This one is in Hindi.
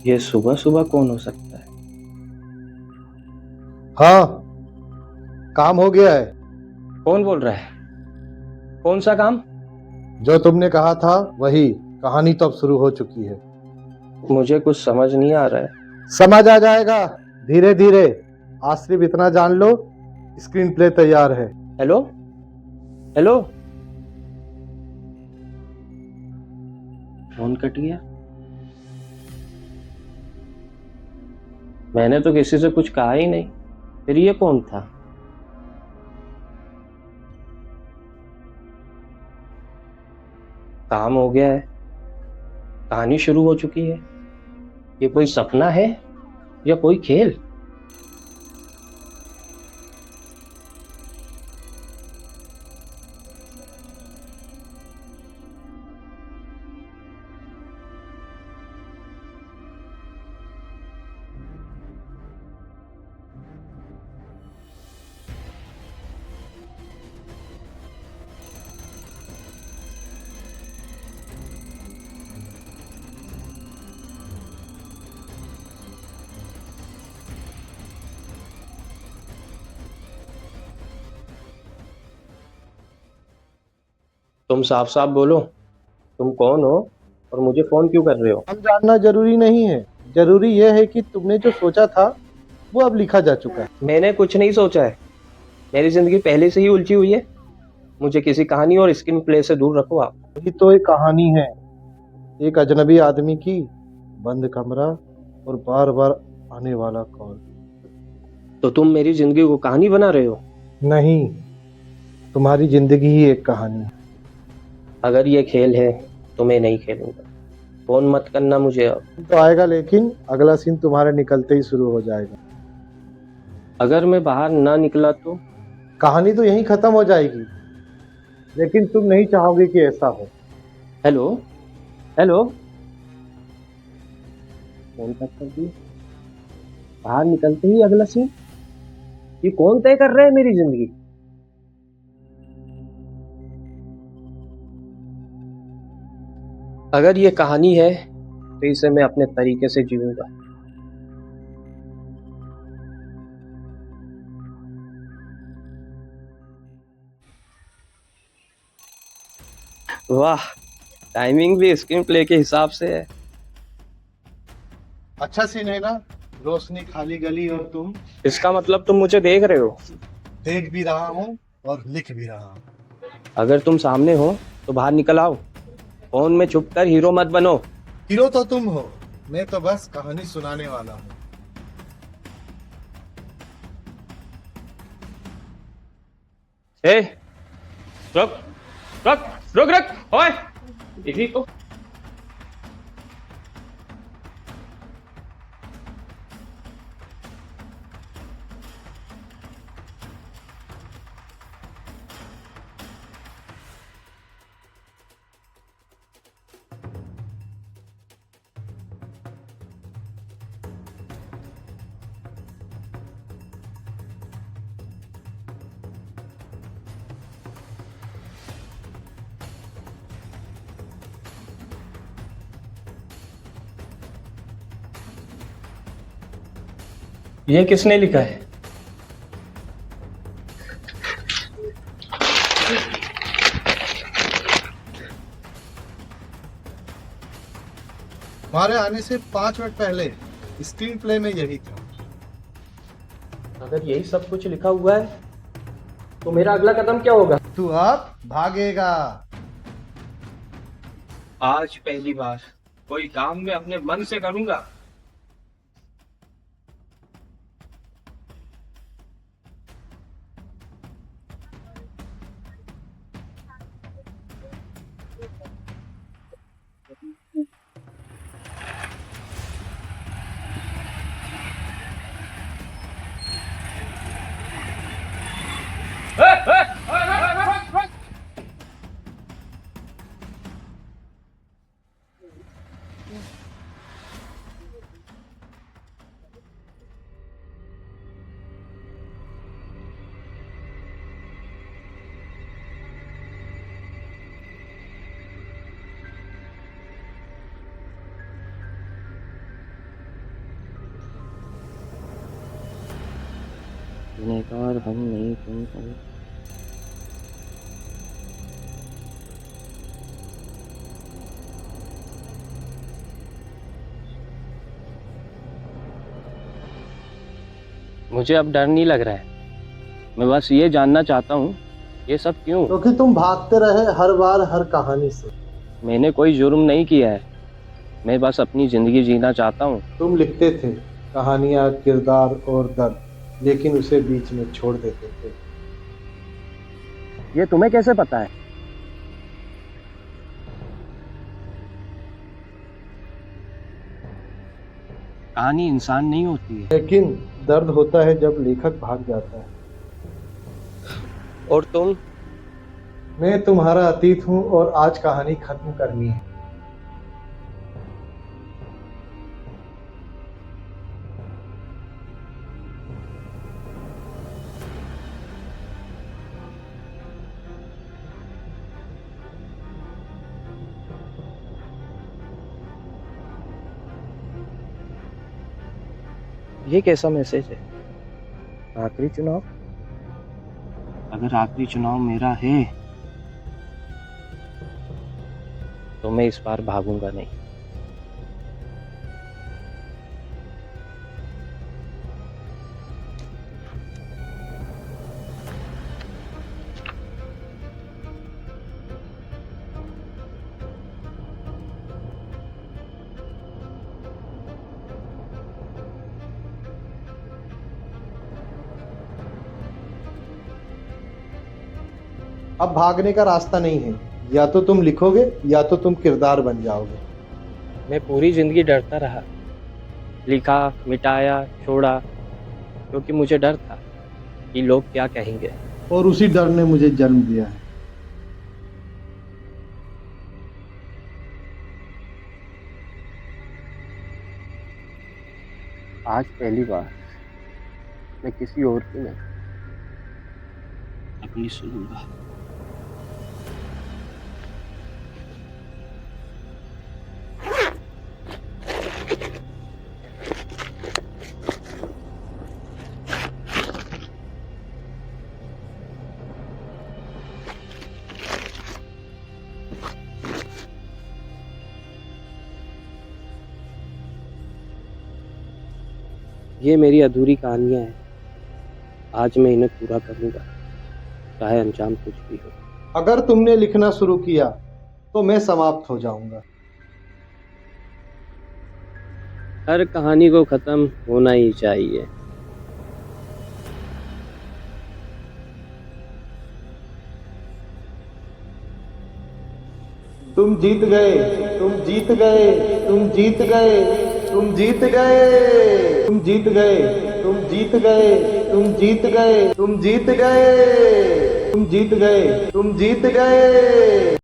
ये सुबह सुबह कौन हो सकता है? हाँ, काम हो गया है। कौन बोल रहा है? कौन सा काम? जो तुमने कहा था वही। कहानी तो अब शुरू हो चुकी है। मुझे कुछ समझ नहीं आ रहा है। समझ आ जाएगा धीरे धीरे। आज सिर्फ इतना जान लो, स्क्रीन प्ले तैयार है। Hello hello. फोन कट गया। मैंने तो किसी से कुछ कहा ही नहीं, फिर ये कौन था? काम हो गया है, कहानी शुरू हो चुकी है। ये कोई सपना है या कोई खेल? तुम साफ साफ बोलो, तुम कौन हो और मुझे फोन क्यों कर रहे हो? हम जानना जरूरी नहीं है। जरूरी यह है कि तुमने जो सोचा था वो अब लिखा जा चुका है। मैंने कुछ नहीं सोचा है। मेरी जिंदगी पहले से ही उलझी हुई है। मुझे किसी कहानी और स्क्रीन प्ले से दूर रखो आप। यही तो एक कहानी है। एक अजनबी आदमी की, बंद कमरा और बार बार आने वाला कॉल। तो तुम मेरी जिंदगी को कहानी बना रहे हो? नहीं, तुम्हारी जिंदगी ही एक कहानी है। अगर ये खेल है तो मैं नहीं खेलूंगा। फोन मत करना मुझे अब। तो आएगा, लेकिन अगला सीन तुम्हारे निकलते ही शुरू हो जाएगा। अगर मैं बाहर ना निकला तो? कहानी तो यहीं खत्म हो जाएगी, लेकिन तुम नहीं चाहोगे कि ऐसा हो। Hello hello. फोन कट कर दिया। बाहर निकलते ही अगला सीन? ये कौन तय कर रहा है मेरी जिंदगी? अगर ये कहानी है तो इसे मैं अपने तरीके से जीऊंगा। वाह, टाइमिंग भी स्क्रीन प्ले के हिसाब से है। अच्छा सीन है ना? रोशनी, खाली गली और तुम। इसका मतलब तुम मुझे देख रहे हो? देख भी रहा हूँ और लिख भी रहा हूँ। अगर तुम सामने हो तो बाहर निकल आओ। फोन में छुप कर हीरो मत बनो। हीरो तो तुम हो, मैं तो बस कहानी सुनाने वाला हूँ। ए, रुक रुक रुक रुक, ओए, इसी को। ये किसने लिखा है? हमारे आने से 5 मिनट पहले स्क्रीन प्ले में यही था। अगर यही सब कुछ लिखा हुआ है तो मेरा अगला कदम क्या होगा? तू अब भागेगा। आज पहली बार कोई काम मैं अपने मन से करूंगा। गुनहगार हम नहीं तुम हो। मुझे अब डर नहीं लग रहा है। मैं बस ये जानना चाहता हूँ ये सब क्यों। क्योंकि तुम भागते रहे हर बार हर कहानी से। मैंने कोई जुर्म नहीं किया है। मैं बस अपनी जिंदगी जीना चाहता हूँ। तुम लिखते थे कहानियां, किरदार और दर्द, लेकिन उसे बीच में छोड़ देते थे। ये तुम्हें कैसे पता है? कहानी इंसान नहीं होती है। लेकिन दर्द होता है जब लेखक भाग जाता है। और तुम? मैं तुम्हारा अतीत हूँ और आज कहानी खत्म करनी है। ये कैसा मैसेज है? आखिरी चुनाव? अगर आखिरी चुनाव मेरा है तो मैं इस बार भागूंगा नहीं। अब भागने का रास्ता नहीं है। या तो तुम लिखोगे या तो तुम किरदार बन जाओगे। मैं पूरी जिंदगी डरता रहा, लिखा, मिटाया, छोड़ा, क्योंकि मुझे डर था कि लोग क्या कहेंगे। और उसी डर ने मुझे जन्म दिया है। आज पहली बार मैं किसी और की नहीं, अपनी सुनूंगा। ये मेरी अधूरी कहानियां हैं। आज मैं इन्हें पूरा करूंगा, चाहे अंजाम कुछ भी हो। अगर तुमने लिखना शुरू किया तो मैं समाप्त हो जाऊंगा। हर कहानी को खत्म होना ही चाहिए। तुम जीत गए, तुम जीत गए, तुम जीत गए, तुम जीत गए, तुम जीत गए, तुम जीत गए, तुम जीत गए, तुम जीत गए, तुम जीत गए, तुम जीत गए।